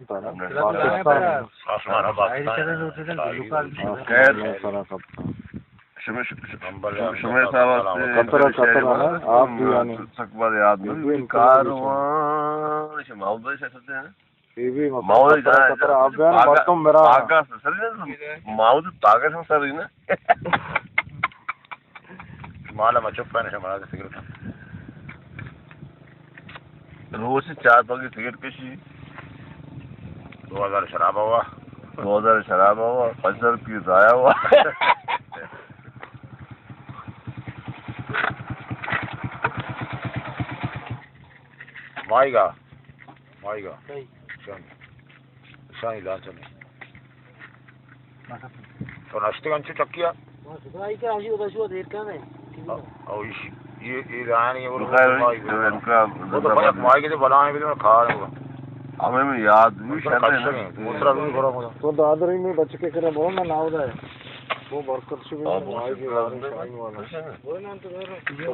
था ना रोज से 4 पैकेट सिगरेट कशी 2000 शराब हुआ 2000 शराब हुआ 50 रुपये जाया हुआ माइगा शाही लाचन तो नाश्ते का चक्किया ये रानी वो माई के बनाने भी खा हमें में याद भी दूसरा भी करो तो दादर में बच के करे बहुत ना नाव दा वो वर्कर से माई के वो ना तो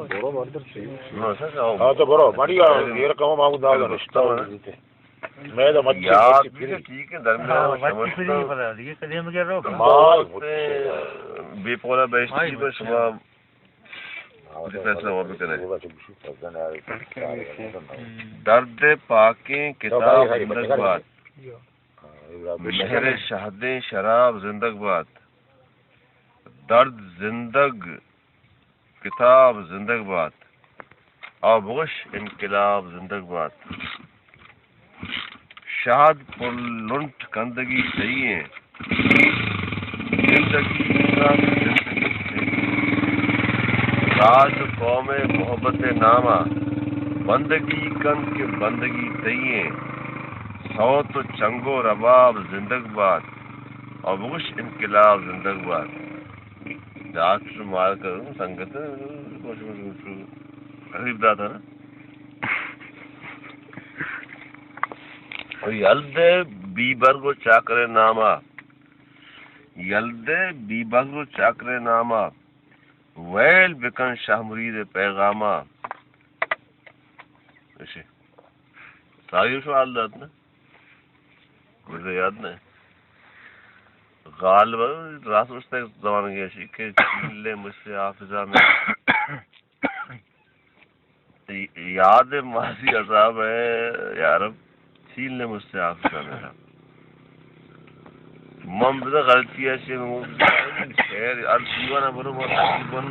बड़ो वर्कर से हां तो बड़ो बढ़िया ये रकम मांगू दाल रिश्ता मैं तो मत याद भी ठीक है दरमियान में समझ ये कदम क्या रो माल बेपोला बेस्टी पर सुबह दर्द पाके किताब जिंदगबाद मेहर शहदे शराब जिंदगबाद दर्द जिंदग किताब जिंदगबाद आबुश इनकलाब जिंदगबाद शाद पुरलुंट गंदगी चाहिए जिंदगी राज कौम मोहब्बत नामा बंदगी कन के बंदगी तइये सौ तो चंगो रबाब जिंदगबाद और बुश इनकलाब जिंदगबाद डॉक्टर मार कर संगत गरीब था ना और यल्दे बीबरगो चाकरे नामा यल्दे बीबरगो चाकरे नामा वैल बिकन शाह मुरीद पैगामा ऐसे सारी सवाल दात ना मुझे याद नहीं गाल रात उसने जमान गया शी के ले मुझसे हाफिजा में याद मासी अजाब है यार छीन ले मुझसे हाफिजा मेरा मम बिदा गलती है से खैर अर्ज जीवन बरो तकरीबन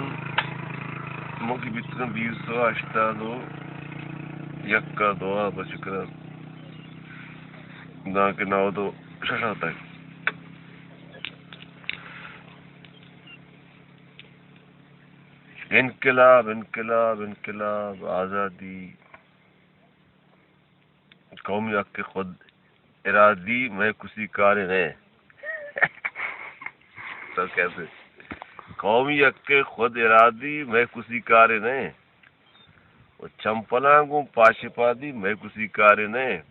मुकी बितन 282 यक्का दुआ बचकर ना के नाव तो शशाता है इनकलाब इनकलाब इनकलाब आज़ादी कौमी हक के खुद इरादी मैं कुसी कारे गए तो कैसे कौमी हक के खुद इरादी मैं कुसी कारे ने वो चंपलांगू पाशिपादी मैं कुसी कारे ने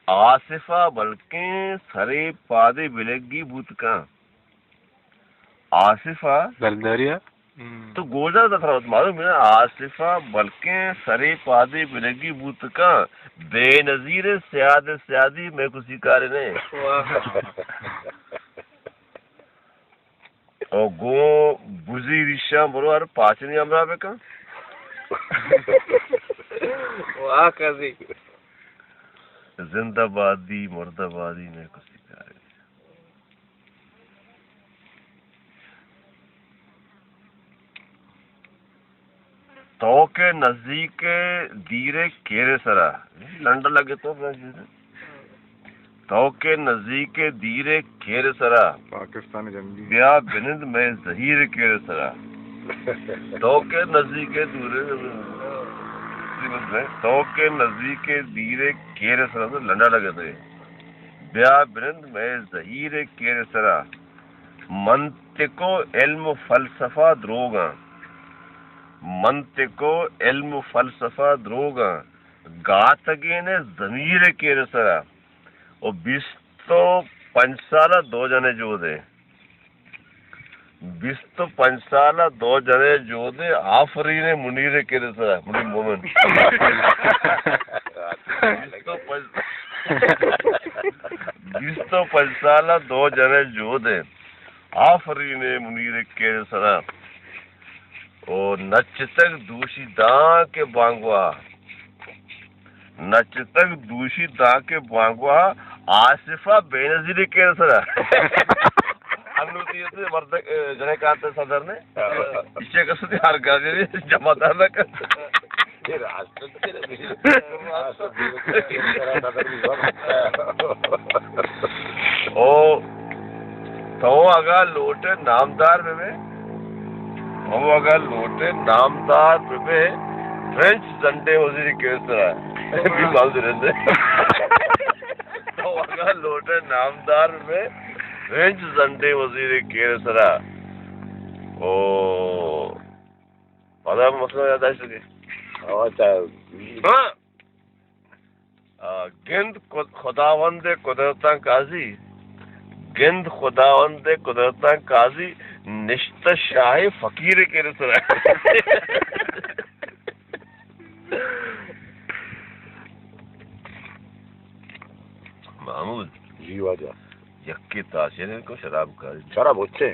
आसिफा बल्कि सरे पादे बिलेगी बूत का आसिफा दरदरिया तो गोजा दखरा मालूम है आसिफा बल्कि सरे पादे बिलेगी बूत का बेनजीर स्यादी मैं कुसी कारे ने और गो बुजी रिशा बरोबर पाचनी हमरा पे का वाह काजी जिंदाबादी मुर्दाबादी में कुछ सिखाए तो के नजदीक दीरे केरे सरा लंडा लगे तो के नजदीक दीरे केरे सरा पाकिस्तानी जंगी ब्या बिनिंद में जहीर केरे सरा तो के नजदीक दूरे तो के नजदीक दीरे केरे सरा तो लंडा लगे थे ब्या बिनिंद में जहीर केरे सरा मंतिको इल्म फलसफा द्रोगा मंतिको इल्म फलसफा द्रोगा गातगे ने जमीर केरे सरा और 20 तो 5 साल 2 जने जो दे 20 तो 5 साल 2 जने जो दे आफरी ने मुनीरे के रसा मुनी मोमन 20 तो 5 बीस्तो पंचाला दो जने जोधे आफरीने मुनीर के सरा ओ नचतक दूषी दा के बांगवा नचतक दूषी दा के बांगवा आसिफा बेनजीर के सरा अनुमति से वर्धक जने कहते सदर ने इसे कसती हर गाजे जमादार न कर ये राष्ट्र ओ तो अगर लोटे नामदार में वो अगर लोटे नामदार में फ्रेंच संडे वजीर केसरा भी बात रहते तो अगर लोटे नामदार में फ्रेंच संडे वजीर केसरा ओ पता मसला याद आ सके गिंद खुदावंद कुदरता काजी गिंद खुदावंद कुदरता काजी निश्त शाह फकीर के रसरा महमूद जी वाजा यक्की ताशेर को शराब का शराब होते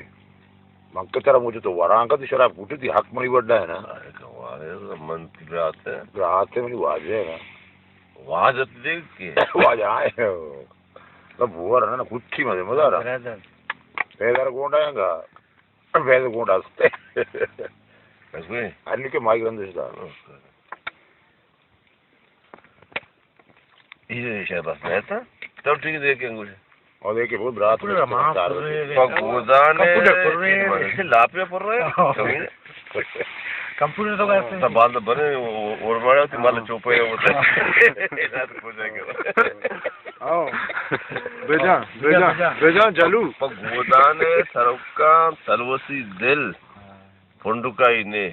मंकतरा मुझे तो वरांका तो शराब फूटी थी हक मनी बढ़ा है ना मन की रात है मुझे वाजे है ना वाज देख के वाज आए तब वो रहा ना कुछ मजे मजा रहा पेदर गोंडाएगा पेदर गोंडा सते ऐसे अन्य के माइक रंदे सा ये शायद बस मैं था तब ठीक देख अंगूठे और देखिए बहुत रात पगोदाने लापे पर रहे कंप्यूटर तो करते सब बाल बने और बड़ा थी माल चोपे होते आओ बेजा चलू पगोदाने सरका सरवसी दिल फुंडुकाई ने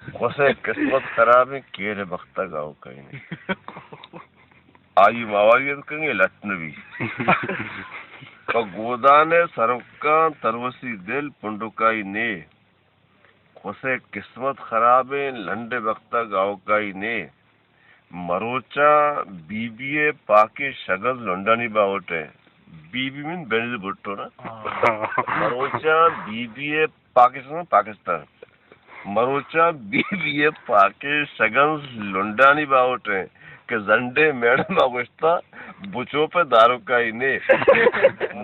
कोसे किस्मत खराब है केरे बख्ता गाँव कहीं नहीं आई मावारियत करेंगे लटनवी पगोदाने सरका तरवसी दिल फुंडुकाई ने कोसे किस्मत खराब है लंडे बख्ता गाँव काई ने मरोचा बीबीए पाके शगल लंडनी बावटे बीबी मीन बेनिल भुट्टो ना मरोचा बीबीए पाकिस्तान मरोचा बीबीए पाके शगल लंडनी बावटे के जंडे मैडम अगुस्ता बुचो पे दारू का ही ने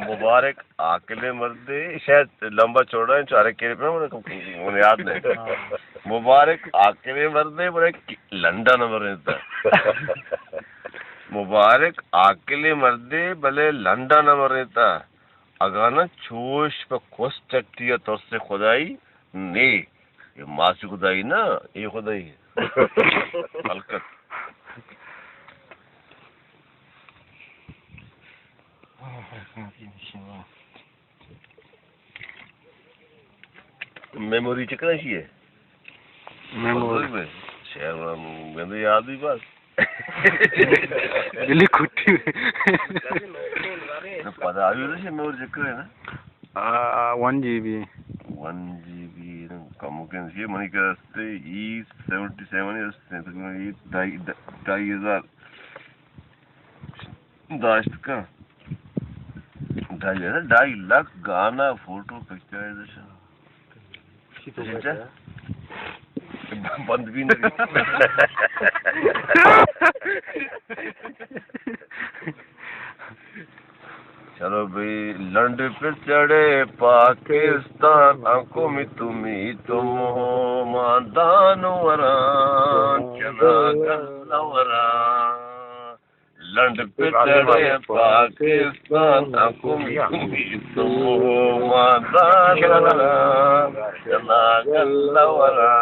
मुबारक आकले मर्दे शायद लंबा चौड़ा है चारे के पे मुझे याद नहीं मुबारक आकले मर्दे बड़े लंडा नंबर रहता मुबारक आकले मर्दे भले लंडा नंबर रहता अगाना छोश पे कोस चट्टिया तौर से खुदाई ने ये मासी खुदाई ना ये खुदाई हलकत मेमोरी चकना चाहिए मेमोरी में शेयर में याद ही बस दिल्ली कुट्टी पता आयु तो मेमोरी चक्कर है ना 1 GB कम के ये मनी के रास्ते E77 है तो ये 2,500 दाश्त का 2.5 लाख गाना फोटो पिक्चराइजेशन बंद भी नहीं चलो भाई लंड पे चढ़े पाकिस्तान आंखों में तुम हो मादानवरा चना गल्लवरा लंड पे चढ़े पाकिस्तान आंखों में तुम हो मादानवरा चना गल्लवरा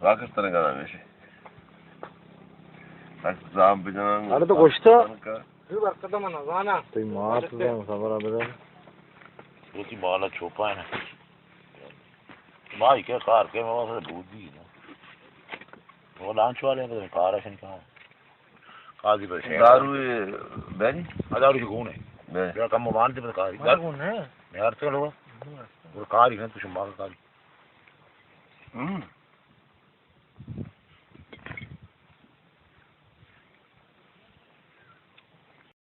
पाकिस्तान का नाम है अरे तो कुछ तो बरकत मना गाना तो मार तो खबर आ बदल वो ती माला छोपा है ना भाई क्या कार के मैं से दूध दी ना वो लॉन्च वाले तो कार है कहां काजी पर दारू बेरी दारू की कौन है मेरा कम मान दे कार कौन है यार चलो वो कार ही है तो शुमार कार